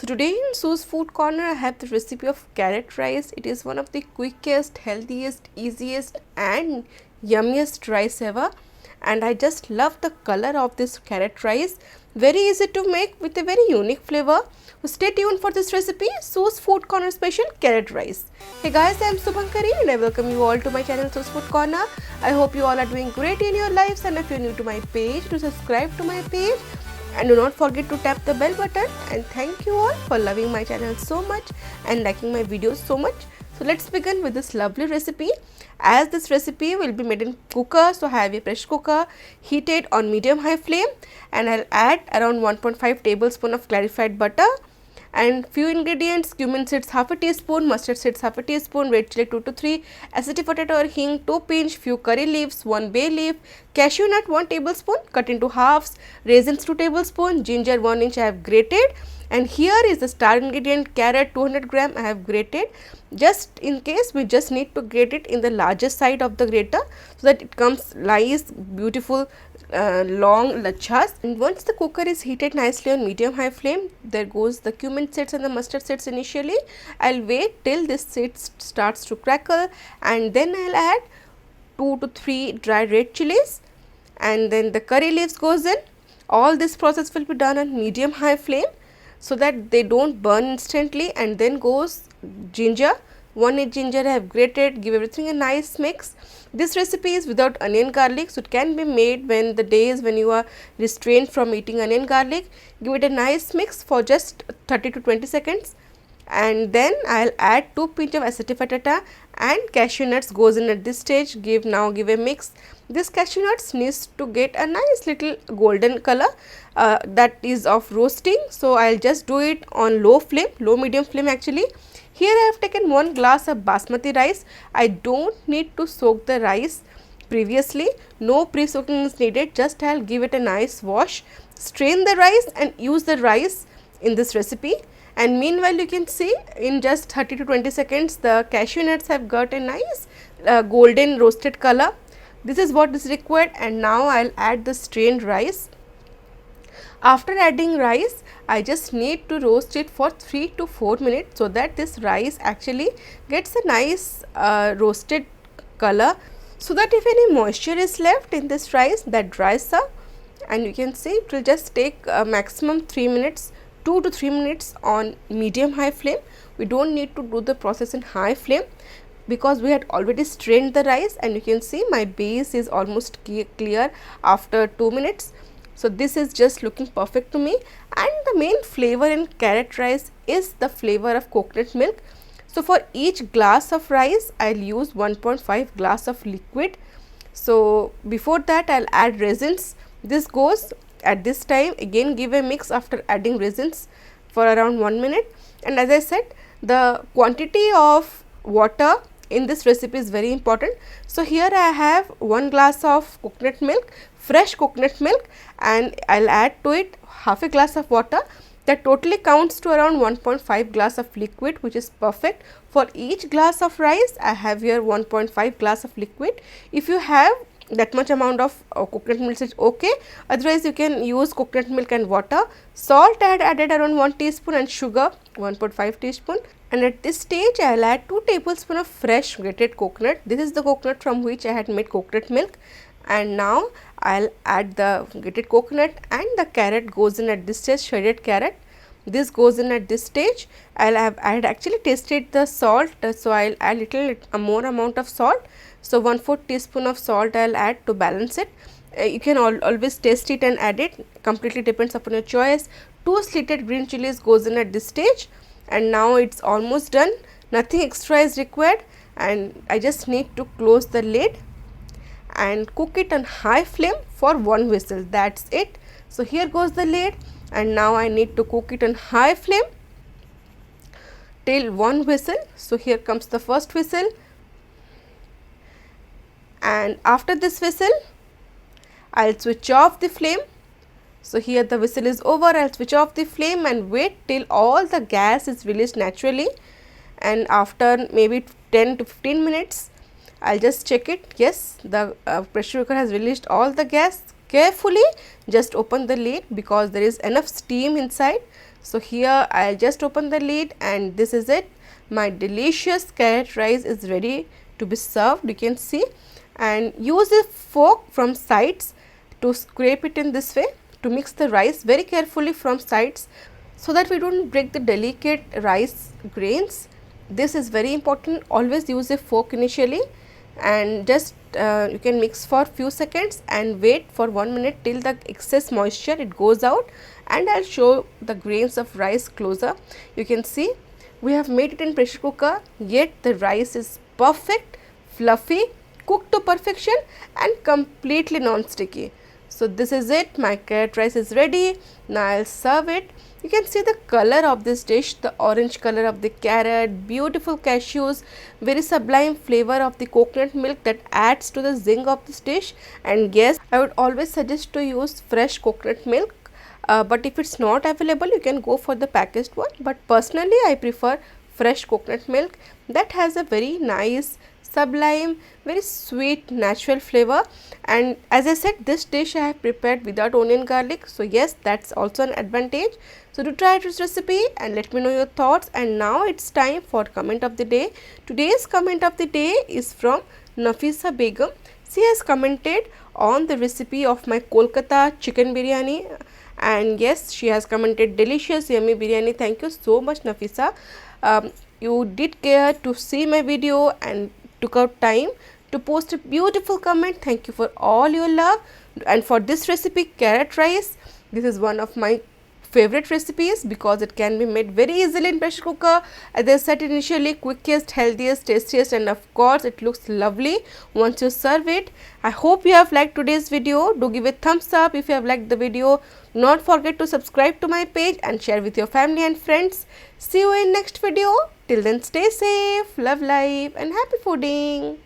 So today in Sue's Food Corner I have the recipe of carrot rice. It is one of the quickest, healthiest, easiest and yummiest rice ever, and I just love the color of this carrot rice. Very easy to make with a very unique flavor. So stay tuned for this recipe, Sue's Food Corner special carrot rice. Hey guys, I am Subhankari and I welcome you all to my channel Sue's Food Corner. I hope you all are doing great in your lives, and if you are new to my page, do subscribe to my page. And do not forget to tap the bell button, and thank you all for loving my channel so much and liking my videos so much. So let's begin with this lovely recipe. As this recipe will be made in cooker, so I have a pressure cooker heated on medium high flame, and I'll add around 1.5 tablespoon of clarified butter and few ingredients: cumin seeds half a teaspoon, mustard seeds half a teaspoon, red chilli 2 to 3, asafoetida or Heeng 2 pinch, few curry leaves, 1 bay leaf, cashew nut 1 tablespoon cut into halves, raisins 2 tablespoon, ginger 1 inch I have grated, and here is the star ingredient carrot 200 gram I have grated. Just in case, we just need to grate it in the larger side of the grater so that it comes nice, beautiful, long lachas. And once the cooker is heated nicely on medium high flame, there goes the cumin seeds and the mustard seeds initially. I'll wait till this seeds starts to crackle, and then I'll add 2 to 3 dry red chilies, and then the curry leaves goes in. All this process will be done on medium high flame so that they don't burn instantly, and then goes ginger. 1 inch ginger I have grated. Give everything a nice mix. This recipe is without onion garlic, so it can be made when the days when you are restrained from eating onion garlic. Give it a nice mix for just 30 to 20 seconds, and then I'll add 2 pinch of asafoetida and cashew nuts goes in at this stage. Give a mix. This cashew nuts needs to get a nice little golden color, that is of roasting, so I'll just do it on low medium flame actually. Here I have taken 1 glass of basmati rice. I don't need to soak the rice previously, no pre-soaking is needed, just I'll give it a nice wash, strain the rice and use the rice in this recipe. And meanwhile, you can see in just 30 to 20 seconds the cashew nuts have got a nice golden roasted color. This is what is required, and now I'll add the strained rice. After adding rice, I just need to roast it for 3 to 4 minutes so that this rice actually gets a nice roasted color, so that if any moisture is left in this rice, that dries up. And you can see it will just take maximum 3 minutes, 2 to 3 minutes on medium high flame. We don't need to do the process in high flame because we had already strained the rice, and you can see my base is almost clear after 2 minutes. So this is just looking perfect to me, and the main flavor in carrot rice is the flavor of coconut milk. So for each glass of rice, I'll use 1.5 glass of liquid. So before that, I'll add raisins. This goes at this time. Again, give a mix after adding raisins for around 1 minute. And as I said, the quantity of water in this recipe is very important. So here I have 1 glass of coconut milk, fresh coconut milk, and I'll add to it half a glass of water. That totally counts to around 1.5 glass of liquid, which is perfect. For each glass of rice, I have here 1.5 glass of liquid. If you have that much amount of coconut milk, is okay. Otherwise, you can use coconut milk and water. Salt I had added around 1 teaspoon and sugar 1.5 teaspoon. And at this stage, I will add 2 tablespoons of fresh grated coconut. This is the coconut from which I had made coconut milk. And now I'll add the grated coconut, and the carrot goes in at this stage, shredded carrot. This goes in at this stage. I had actually tasted the salt, so I'll add little more amount of salt. So 1/4 teaspoon of salt I'll add to balance it. You can always taste it and add it. Completely depends upon your choice. 2 slitted green chilies goes in at this stage, and now it's almost done. Nothing extra is required, and I just need to close the lid and cook it on high flame for 1 whistle. That's it. So here goes the lid, and now I need to cook it on high flame till 1 whistle. So here comes the first whistle, and after this whistle I'll switch off the flame. So here the whistle is over. I'll switch off the flame and wait till all the gas is released naturally, and after maybe 10 to 15 minutes I'll just check it. Yes, the pressure cooker has released all the gas. Carefully just open the lid because there is enough steam inside. So here I'll just open the lid, and this is it. My delicious carrot rice is ready to be served, you can see. And use a fork from sides to scrape it in this way, to mix the rice very carefully from sides, so that we don't break the delicate rice grains. This is very important. Always use a fork initially, and just you can mix for few seconds and wait for 1 minute till the excess moisture it goes out. And I'll show the grains of rice closer. You can see we have made it in pressure cooker, yet the rice is perfect, fluffy, cooked to perfection, and completely non-sticky. So this is it. My carrot rice is ready. Now I'll serve it. You can see the color of this dish, the orange color of the carrot, beautiful cashews, very sublime flavor of the coconut milk that adds to the zing of this dish. And yes, I would always suggest to use fresh coconut milk. But if it's not available, you can go for the packaged one. But personally, I prefer fresh coconut milk that has a very nice, sublime, very sweet, natural flavor. And as I said, this dish I have prepared without onion garlic. So yes, that's also an advantage. So do try this recipe and let me know your thoughts. And now it's time for comment of the day. Today's comment of the day is from Nafisa Begum. She has commented on the recipe of my Kolkata chicken biryani. And yes, she has commented delicious yummy biryani. Thank you so much, Nafisa. You did care to see my video and took out time to post a beautiful comment. Thank you for all your love. And for this recipe, carrot rice, this is one of my favorite recipes because it can be made very easily in pressure cooker. As I said initially, quickest, healthiest, tastiest, and of course it looks lovely once you serve it. I hope you have liked today's video. Do give a thumbs up if you have liked the video. Do not forget to subscribe to my page and share with your family and friends. See you in next video. Till then, stay safe, love life, and happy fooding.